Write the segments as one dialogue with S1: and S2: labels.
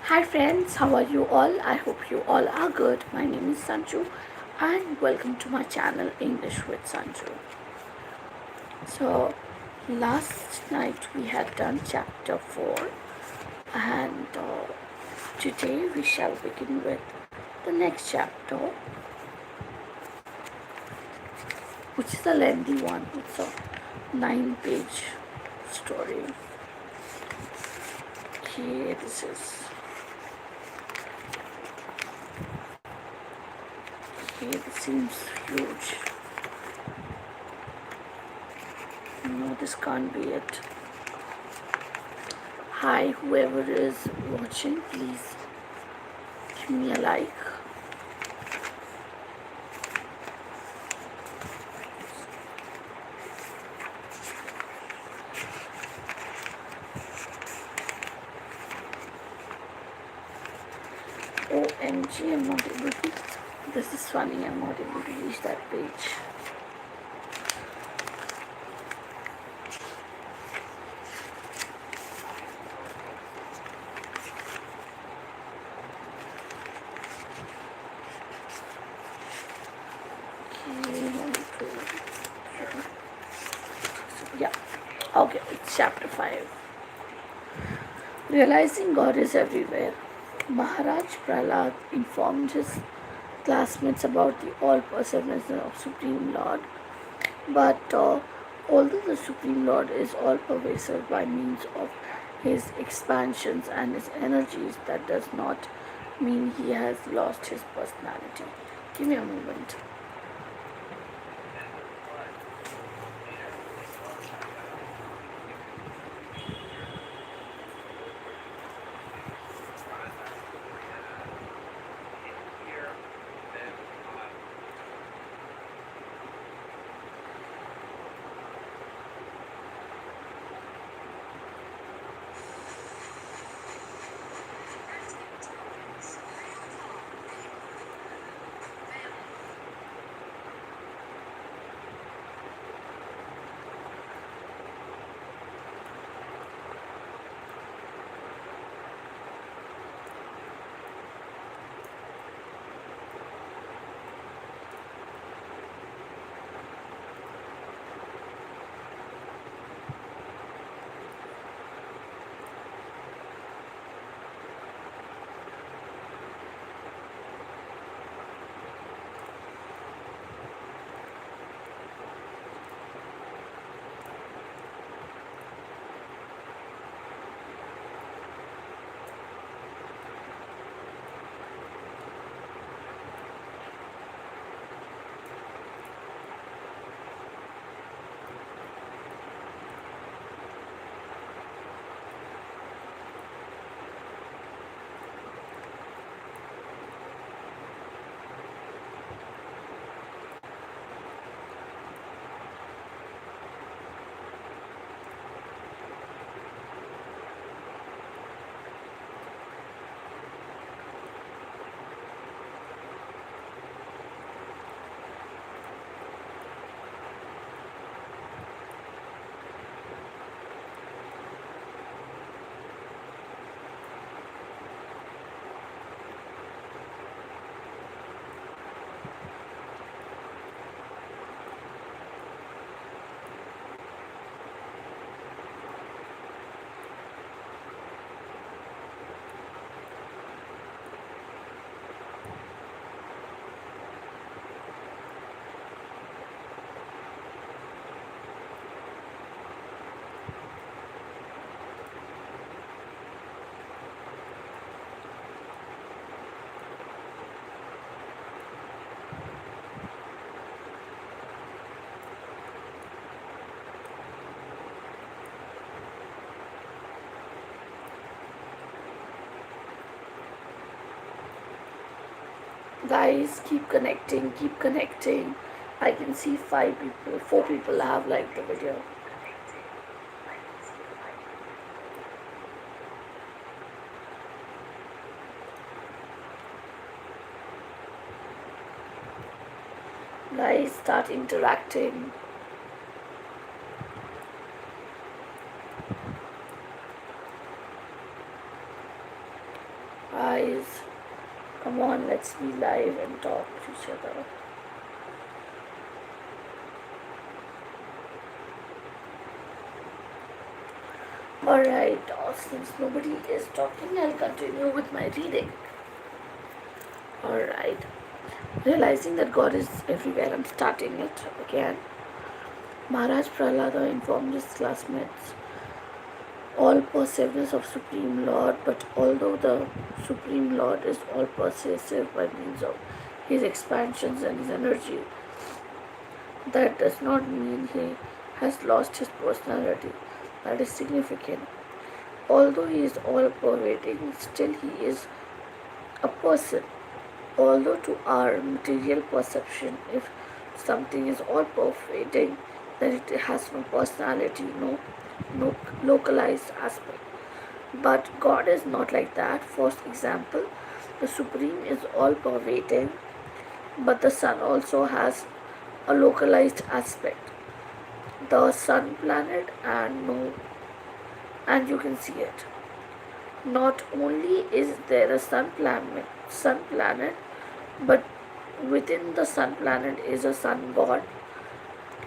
S1: Hi friends, how are you all? I hope you all are good. My name is Sanju and welcome to my channel English with Sanju. So, last night we had done chapter 4 and today we shall begin with the next chapter, which is a lengthy one. It's a 9-page story. Okay, this seems huge. No, this can't be it. Hi, whoever is watching, please give me a like. OMG, I'm not able to. This is funny, I'm not able to reach that page. Yeah, okay, it's chapter 5. Realizing God is everywhere, Maharaj Prahlad informed his classmates about the all-pervasiveness of Supreme Lord. But although the Supreme Lord is all-pervasive by means of his expansions and his energies, that does not mean he has lost his personality. Give me a moment. Guys, keep connecting, keep connecting. I can see 5 people, 4 people have liked the video. Guys, start interacting. Come on, let's be live and talk to each other. Alright, since nobody is talking, I'll continue with my reading. Alright, realizing that God is everywhere, I'm starting it again. Maharaj Prahlada informed his classmates all pervasiveness of Supreme Lord, but although the Supreme Lord is all pervasive by means of his expansions and his energy, that does not mean he has lost his personality. That is significant. Although he is all pervading, still he is a person. Although to our material perception, if something is all pervading, then it has no personality, no localized aspect. But God is not like that. For example, the Supreme is all pervading, but the sun also has a localized aspect. The sun planet and you can see it. Not only is there a sun planet, but within the sun planet is a sun god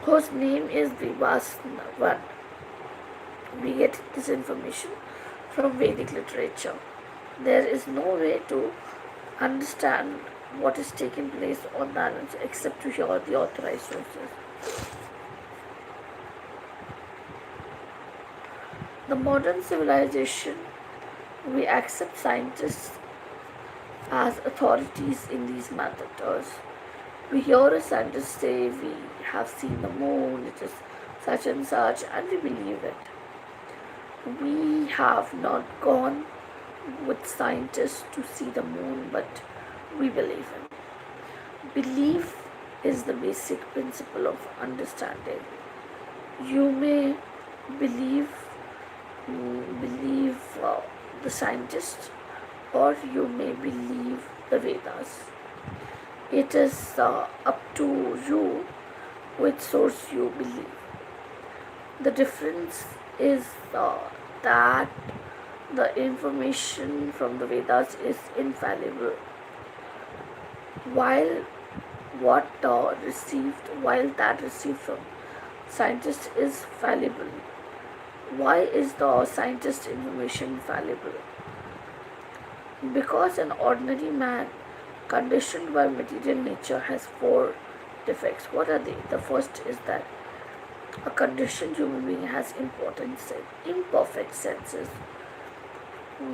S1: whose name is Vivasvan. We get this information from Vedic literature. There is no way to understand what is taking place on that except to hear the authorized sources. The modern civilization, we accept scientists as authorities in these matters. We hear a scientist say we have seen the moon, it is such and such, and we believe it. We have not gone with scientists to see the moon, but we believe him. Belief is the basic principle of understanding. You may believe the scientist, or you may believe the Vedas. It is up to you which source you believe. The difference is that the information from the Vedas is infallible, while while that received from scientists is fallible. Why is the scientist information fallible? Because an ordinary man conditioned by material nature has four defects. What are they? The first is that a conditioned human being has imperfect senses.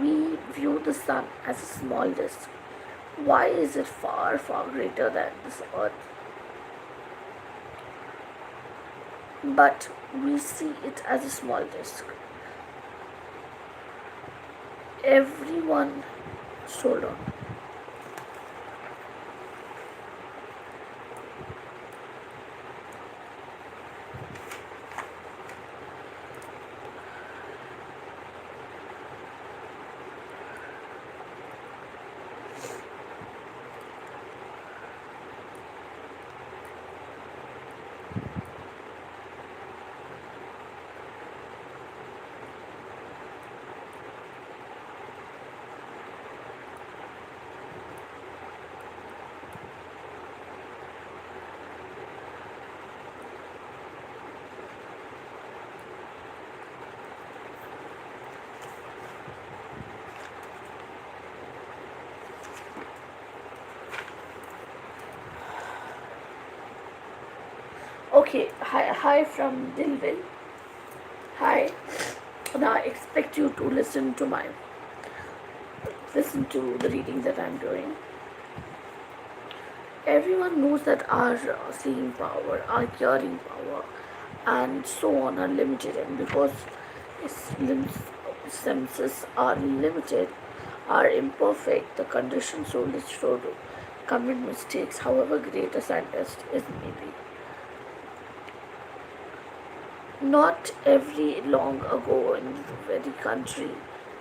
S1: We view the sun as a small disk. Why is it far, far greater than this earth? But we see it as a small disk. Everyone, hold on. Okay, hi from Dilville. Hi. Now I expect you to listen to the reading that I'm doing. Everyone knows that our seeing power, our hearing power, and so on are limited, and because senses are limited, are imperfect, the conditioned soul is sure to commit mistakes, however great a scientist is maybe. Not very long ago in the very country,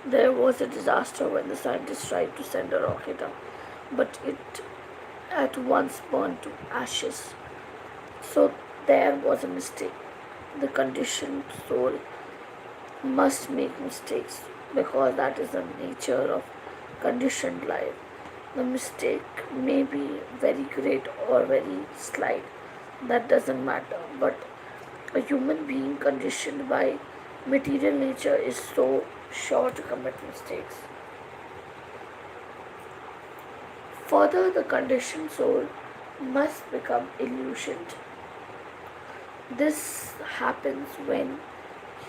S1: there was a disaster when the scientists tried to send a rocket up, but it at once burned to ashes. So there was a mistake. The conditioned soul must make mistakes because that is the nature of conditioned life. The mistake may be very great or very slight, that doesn't matter, but a human being conditioned by material nature is so sure to commit mistakes. Further, the conditioned soul must become illusioned. This happens when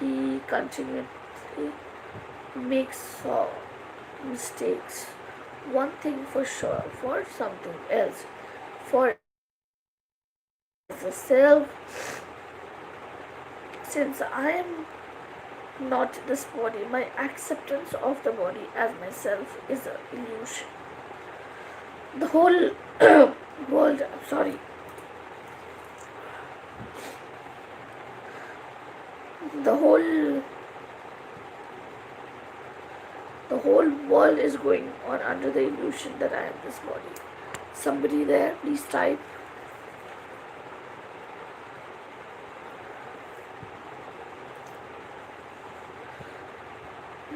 S1: he continually makes mistakes. One thing for sure, for something else, for the self. Since I am not this body, my acceptance of the body as myself is an illusion. The whole world, sorry, the whole the whole world is going on under the illusion that I am this body. Somebody there, please type.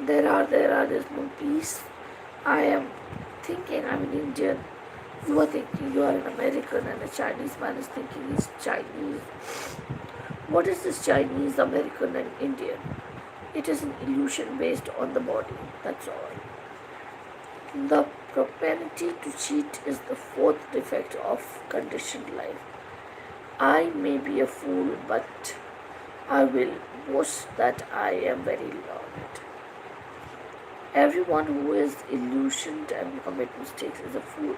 S1: There's no peace. I am thinking I'm an Indian. You are thinking you are an American, and a Chinese man is thinking he's Chinese. What is this Chinese, American, and Indian? It is an illusion based on the body, that's all. The propensity to cheat is the fourth defect of conditioned life. I may be a fool, but I will boast that I am very learned. Everyone who is illusioned and commit mistakes is a fool,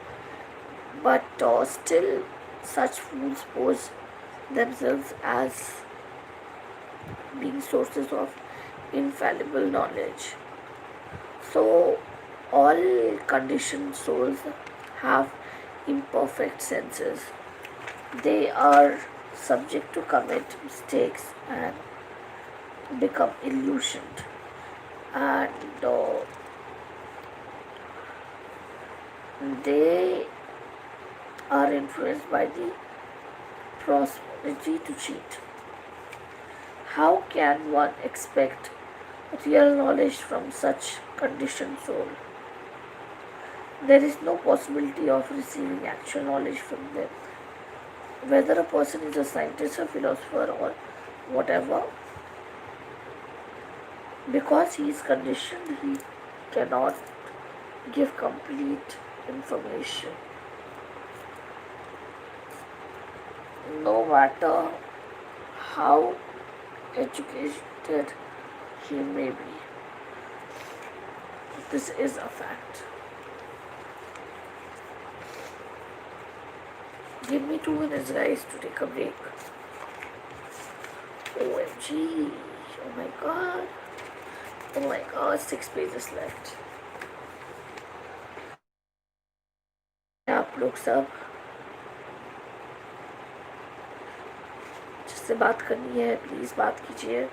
S1: but still such fools pose themselves as being sources of infallible knowledge. So, all conditioned souls have imperfect senses. They are subject to commit mistakes and become illusioned. And they are influenced by the prosperity to cheat. How can one expect real knowledge from such conditioned soul? There is no possibility of receiving actual knowledge from them. Whether a person is a scientist, a philosopher, or whatever, because he is conditioned, he cannot give complete information. No matter how educated he may be. This is a fact. Give me 2 minutes, guys, to take a break. OMG. Oh my god. Oh my god, 6 pages left. आप लोग सब जिससे बात करनी है please बात कीजिए.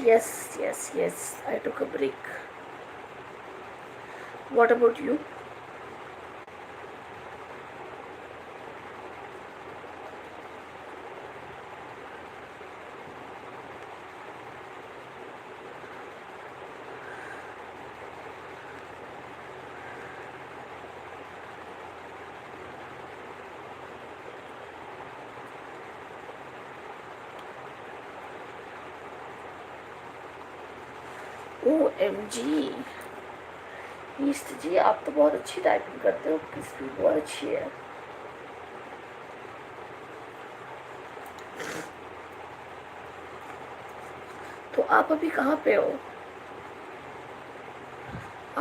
S1: Yes, I took a break. What about you? OMG. ईस्ट जी, आप तो बहुत अच्छी टाइपिंग करते हो, आपकी स्पीड बहुत अच्छी है. तो आप अभी कहाँ पे हो?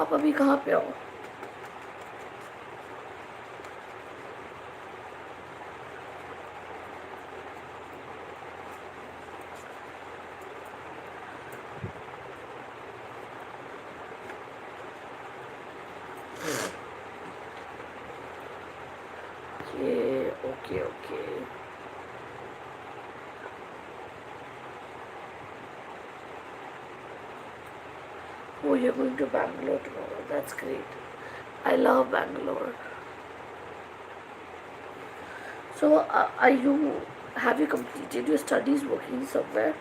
S1: आप अभी कहाँ पे हो? ये Oh, you're going to Bangalore tomorrow. That's great. I love Bangalore. So, have you completed your studies working somewhere?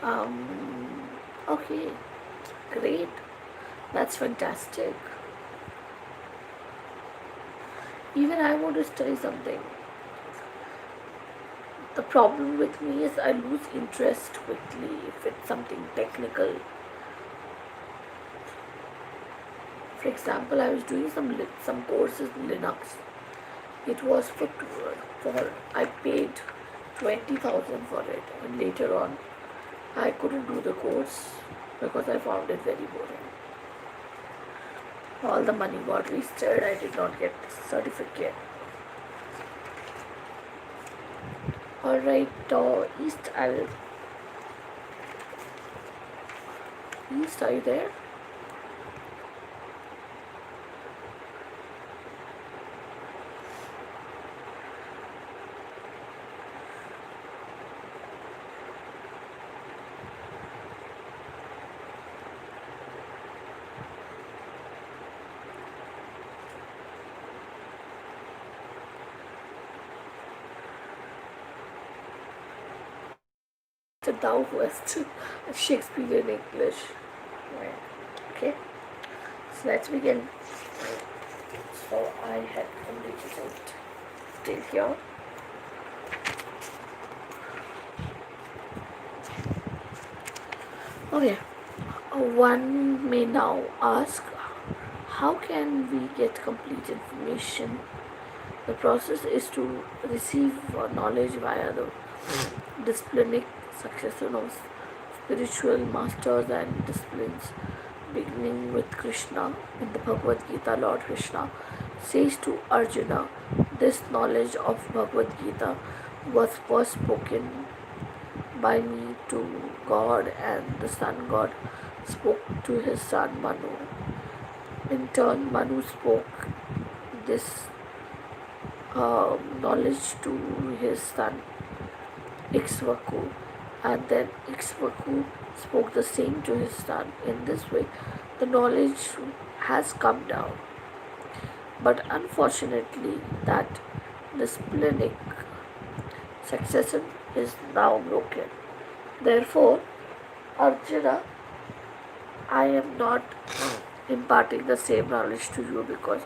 S1: Um, okay, great. That's fantastic. Even I want to study something. The problem with me is I lose interest quickly if it's something technical. For example, I was doing some courses in Linux. It was for I paid 20,000 for it, and later on I couldn't do the course because I found it very boring. All the money got wasted. I did not get the certificate. All right, East, are you there? The Southwest Shakespearean English. Right. Okay, so let's begin. So I had completed it till here. Okay, one may now ask, how can we get complete information? The process is to receive knowledge via the disciplinic succession of spiritual masters and disciplines, beginning with Krishna. In the Bhagavad Gita, Lord Krishna says to Arjuna, this knowledge of Bhagavad Gita was first spoken by me to God, and the sun god spoke to his son Manu. In turn, Manu spoke this knowledge to his son Ikshvaku, and then Ikshvaku spoke the same to his son. In this way, the knowledge has come down. But unfortunately, that disciplinic succession is now broken. Therefore, Arjuna, I am not imparting the same knowledge to you because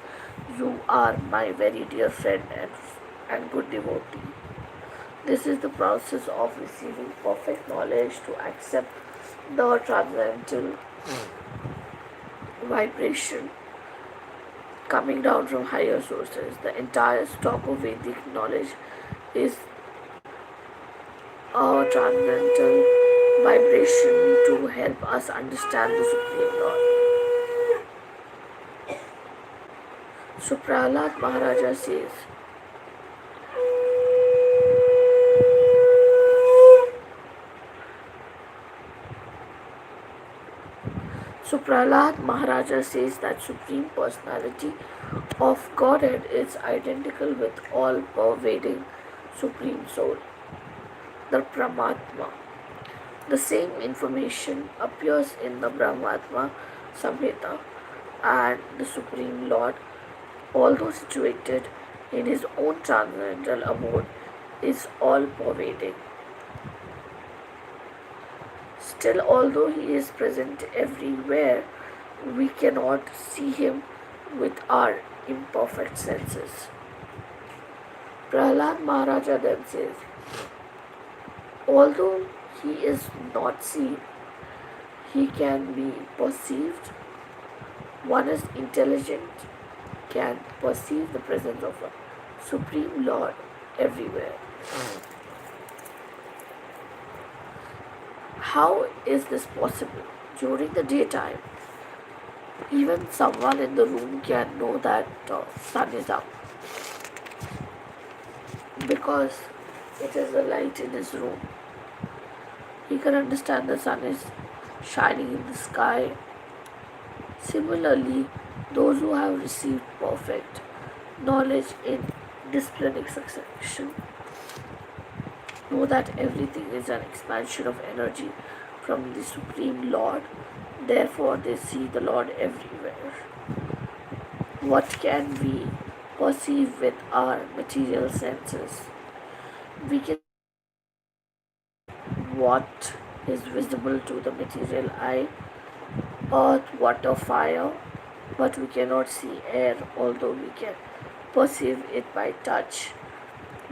S1: you are my very dear friend and good devotee. This is the process of receiving perfect knowledge to accept the transcendental vibration coming down from higher sources. The entire stock of Vedic knowledge is a transcendental vibration to help us understand the Supreme Lord. So Prahlad Maharaja says, Maharaja says that Supreme Personality of Godhead is identical with all pervading Supreme Soul, the Paramatma. The same information appears in the Brahmatma Samhita, and the Supreme Lord, although situated in his own transcendental abode, is all pervading. Still, although he is present everywhere, we cannot see him with our imperfect senses. Prahlad Maharaja then says, although he is not seen, he can be perceived. One is intelligent, can perceive the presence of a Supreme Lord everywhere. How is this possible? During the daytime, even someone in the room can know that sun is up. because it is the light in his room. He can understand the sun is shining in the sky. Similarly, those who have received perfect knowledge in disciplinic succession know that everything is an expansion of energy from the Supreme Lord. Therefore, they see the Lord everywhere. What can we perceive with our material senses? We can what is visible to the material eye, earth, water, fire, but we cannot see air, although we can perceive it by touch.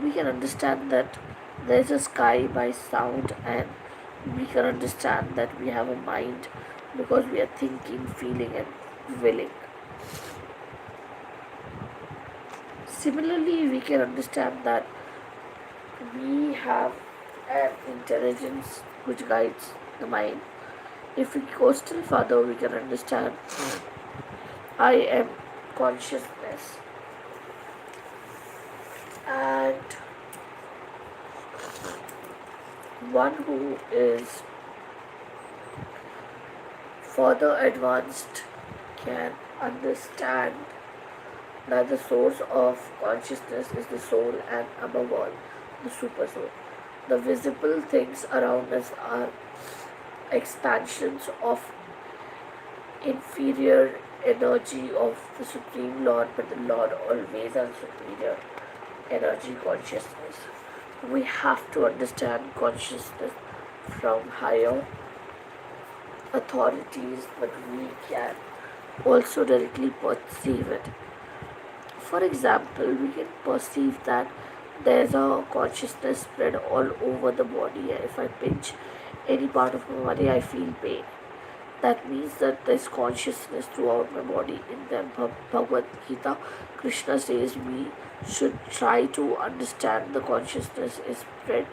S1: We can understand that there is a sky by sound, and we can understand that we have a mind because we are thinking, feeling, and willing. Similarly, we can understand that we have an intelligence which guides the mind. If we go still further, we can understand I am consciousness, and one who is further advanced can understand that the source of consciousness is the soul and above all the super soul. The visible things around us are expansions of inferior energy of the Supreme Lord, but the Lord always has superior energy consciousness. We have to understand consciousness from higher authorities, but we can also directly perceive it. For example, we can perceive that there's a consciousness spread all over the body. If I pinch any part of my body, I feel pain. That means that there's consciousness throughout my body. In the Bhagavad Gita, Krishna says we should try to understand the consciousness is spread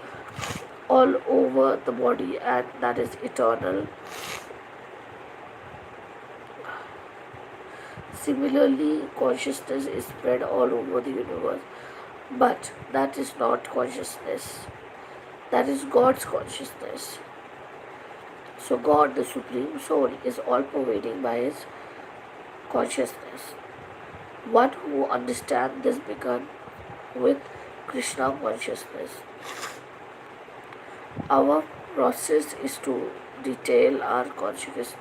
S1: all over the body and that is eternal. Similarly, consciousness is spread all over the universe, but that is not consciousness. That is God's consciousness. So God, the Supreme Soul, is all pervading by His consciousness. One who understands this began with Krishna consciousness. Our process is to detail our consciousness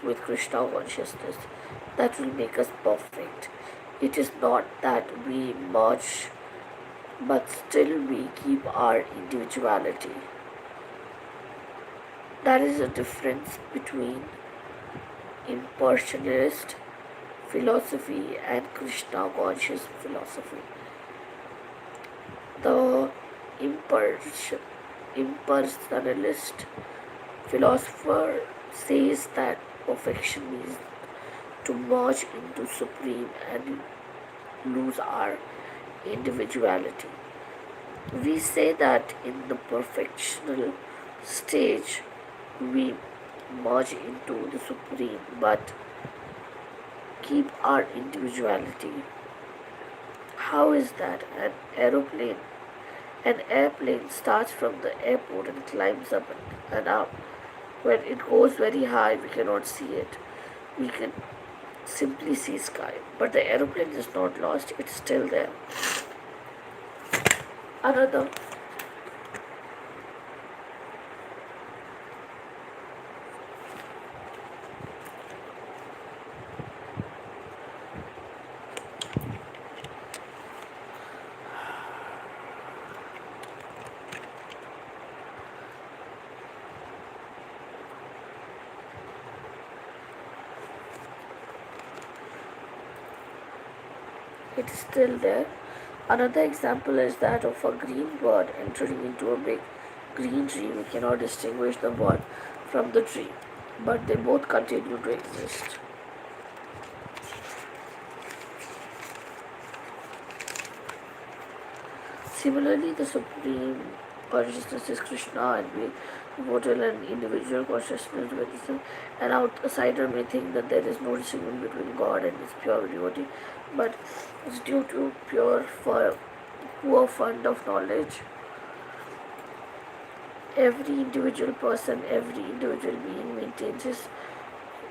S1: with Krishna consciousness. That will make us perfect. It is not that we merge, but still we keep our individuality. That is the difference between impersonalist philosophy and Krishna conscious philosophy. The impersonalist philosopher says that perfection means to merge into supreme and lose our individuality. We say that in the perfectional stage we merge into the supreme but keep our individuality. How is that? An airplane starts from the airport and climbs up and up. When it goes very high, we cannot see it. We can simply see sky. But the aeroplane is not lost, it's still there. Another it is still there. Another example is that of a green bird entering into a big green tree. We cannot distinguish the bird from the tree, but they both continue to exist. Similarly, the Supreme Consciousness is Krishna, and we model an individual consciousness with him. An outsider may think that there is no distinction between God and his pure devotee, but it's due to pure poor fund of knowledge. Every individual person, every individual being maintains his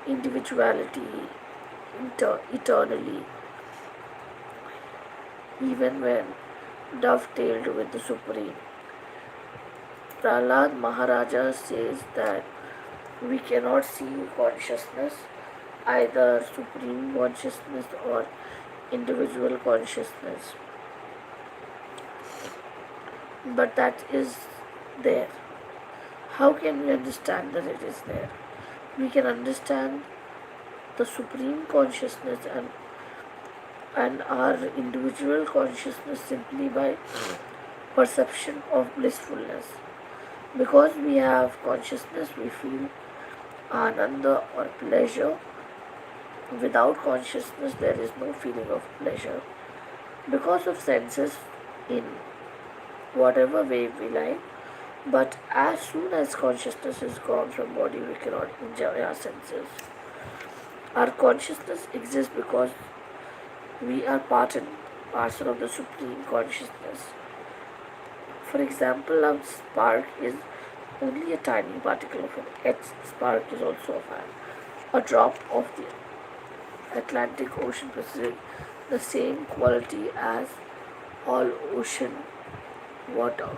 S1: individuality eternally, even when dovetailed with the Supreme. Prahlad Maharaja says that we cannot see consciousness, either supreme consciousness or individual consciousness, but that is there. How can we understand that it is there? We can understand the supreme consciousness and our individual consciousness simply by perception of blissfulness. Because we have consciousness, we feel ananda or pleasure. Without consciousness, there is no feeling of pleasure. Because of senses, in whatever way we like, but as soon as consciousness is gone from body, we cannot enjoy our senses. Our consciousness exists because we are part and parcel of the supreme consciousness. For example, a spark is only a tiny particle of an X spark is also a fan. A drop of the Atlantic Ocean possessing the same quality as all ocean water.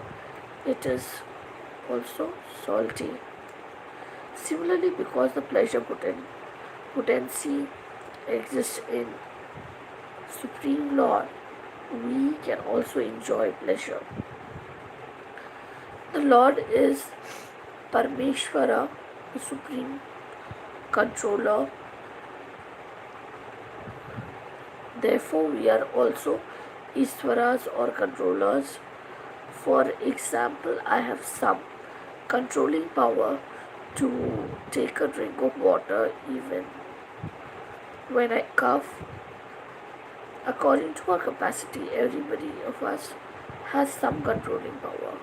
S1: It is also salty. Similarly, because the pleasure potency exists in Supreme Lord, we can also enjoy pleasure. The Lord is Parameshvara, the Supreme Controller. Therefore, we are also Ishwaras or controllers. For example, I have some controlling power to take a drink of water even when I cough. According to our capacity, everybody of us has some controlling power.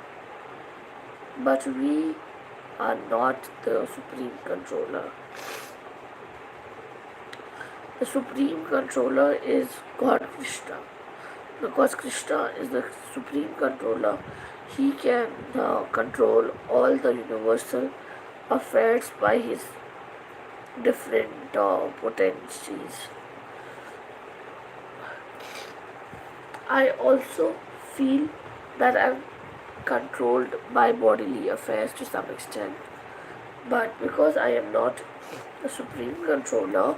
S1: But we are not the Supreme Controller. The Supreme Controller is God Krishna. Because Krishna is the Supreme Controller, he can control all the universal affairs by his different potencies. I also feel that I'm controlled by bodily affairs to some extent, but because I am not the Supreme Controller,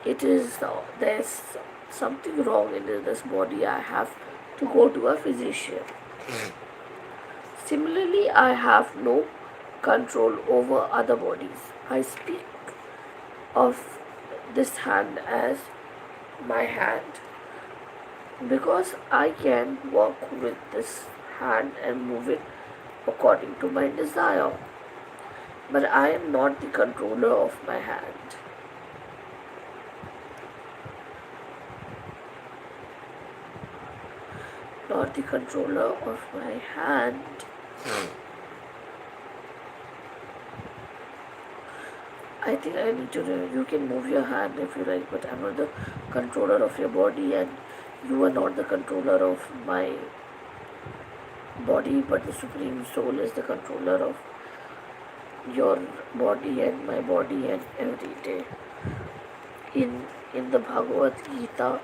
S1: it is there's something wrong in this body. I have to go to a physician. Similarly, I have no control over other bodies. I speak of this hand as my hand because I can work with this hand and move it according to my desire. But I am not the controller of my hand. Not the controller of my hand. I think I need to know. You can move your hand if you like, but I'm not the controller of your body, and you are not the controller of my body, but the Supreme Soul is the controller of your body and my body and every day. In the Bhagavad Gita,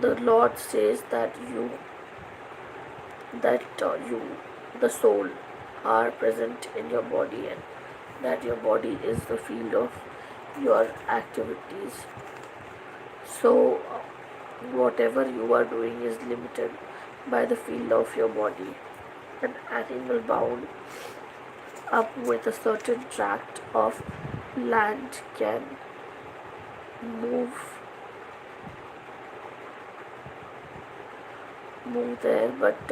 S1: the Lord says that you, the soul, are present in your body, and that your body is the field of your activities. So, whatever you are doing is limited by the field of your body. An animal bound up with a certain tract of land can move there, but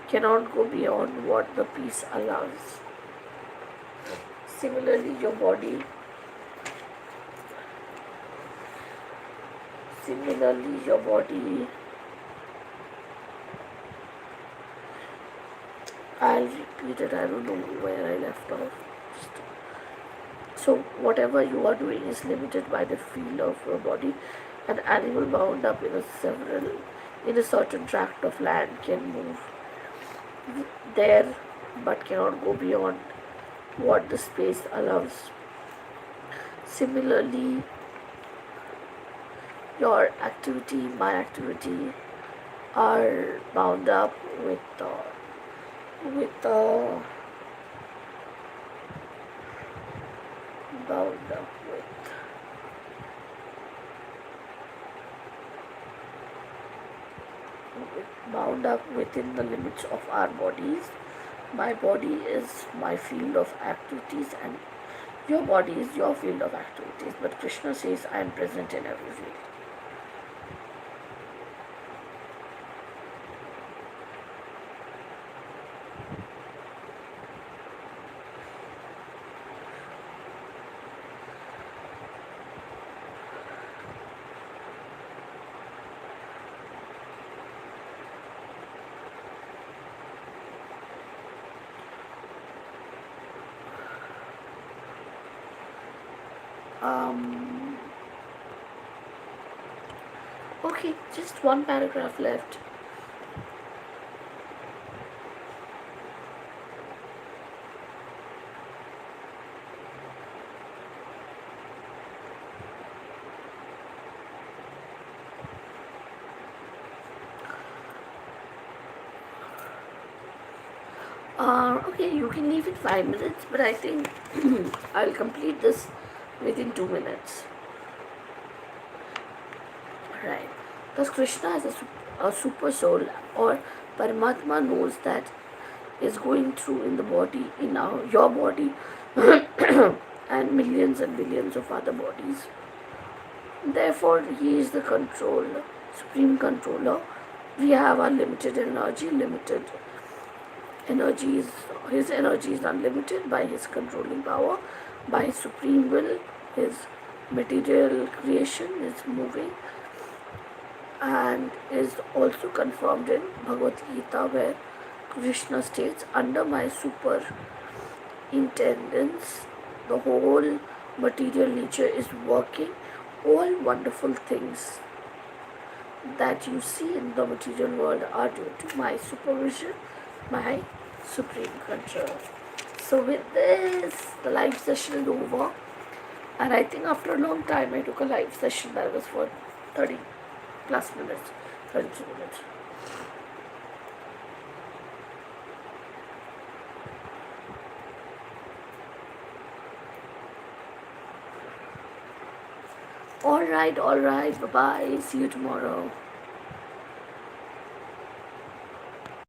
S1: cannot go beyond what the peace allows. Similarly, your body I'll repeat it, I don't know where I left off. So whatever you are doing is limited by the field of your body, An animal bound up in a certain tract of land can move there but cannot go beyond what the space allows. Similarly, your activity, my activity, are bound up with bound up bound up within the limits of our bodies. My body is my field of activities, and your body is your field of activities. But Krishna says, I am present in every field. Um, okay, just one paragraph left. Okay, you can leave in 5 minutes, but I think I'll complete this within 2 minutes. Right. Because Krishna as a super soul or Paramatma knows that is going through in the body, in your body, and millions and billions of other bodies. Therefore, he is the controller, supreme controller. We have our limited energy is his energy is unlimited by his controlling power, by his supreme will. His material creation is moving and is also confirmed in Bhagavad Gita, where Krishna states, under my super intendence, the whole material nature is working. All wonderful things that you see in the material world are due to my supervision, my supreme control. So with this, the live session is over. And I think after a long time I took a live session that was for 30 plus minutes, 32 minutes. Alright, bye bye. See you tomorrow.